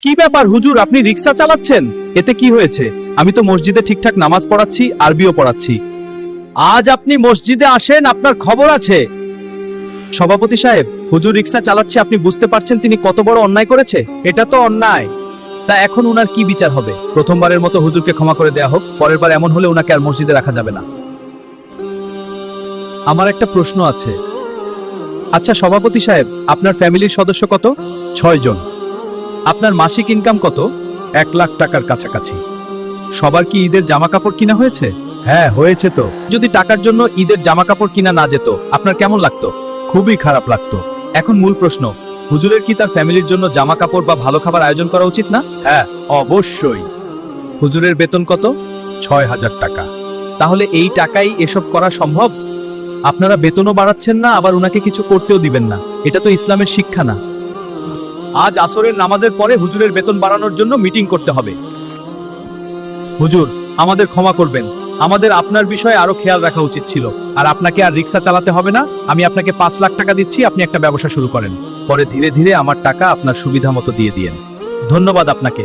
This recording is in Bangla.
কি ব্যাপার হুজুর, আপনি রিকশা চালাচ্ছেন? এতে কি হয়েছে? আমি তো মসজিদে ঠিকঠাক নামাজ পড়াচ্ছি, আরবিও পড়াচ্ছি। আজ আপনি মসজিদে আসেন, আপনার খবর আছে। সভাপতি সাহেব, হুজুর রিকশা চালাচ্ছে, আপনি বুঝতে পারছেন তিনি কত বড় অন্যায় করেছে? এটা তো অন্যায়। তা এখন উনার কি বিচার হবে? প্রথমবারের মতো হুজুরকে ক্ষমা করে দেয়া হোক, পরের বার এমন হলে উনাকে আর মসজিদে রাখা যাবে না। আমার একটা প্রশ্ন আছে। আচ্ছা সভাপতি সাহেব, আপনার ফ্যামিলির সদস্য কত? 6 জন। আপনার মাসিক ইনকাম কত? 1 লাখ টাকার কাছাকাছি। সবার কি ঈদের জামা কাপড় কিনা হয়েছে? হ্যাঁ হয়েছে তো। যদি টাকার জন্য ঈদের জামা কাপড় কিনা না যেত, আপনার কেমন লাগতো? খুবই খারাপ লাগতো। এখন মূল প্রশ্ন, হুজুরের কি তার ফ্যামিলির জন্য জামা কাপড় বা ভালো খাবার আয়োজন করা উচিত না? হ্যাঁ অবশ্যই। হুজুরের বেতন কত? 6,000 টাকা। তাহলে এই টাকাই এসব করা সম্ভব? আপনারা বেতনও বাড়াচ্ছেন না, আবার উনাকে কিছু করতেও দিবেন না। এটা তো ইসলামের শিক্ষা না। আজ আসরের নামাজের পরে হুজুরের বেতন বাড়ানোর জন্য মিটিং করতে হবে। হুজুর, আমাদের ক্ষমা করবেন। আমাদের আপনার বিষয়ে আরো খেয়াল রাখা উচিত ছিল। আর আপনাকে আর রিকশা চালাতে হবে না। আমি আপনাকে 5 লাখ টাকা দিচ্ছি, আপনি একটা ব্যবসা শুরু করেন। পরে ধীরে ধীরে আমার টাকা আপনার সুবিধা মতো দিয়ে দিয়েন। ধন্যবাদ আপনাকে।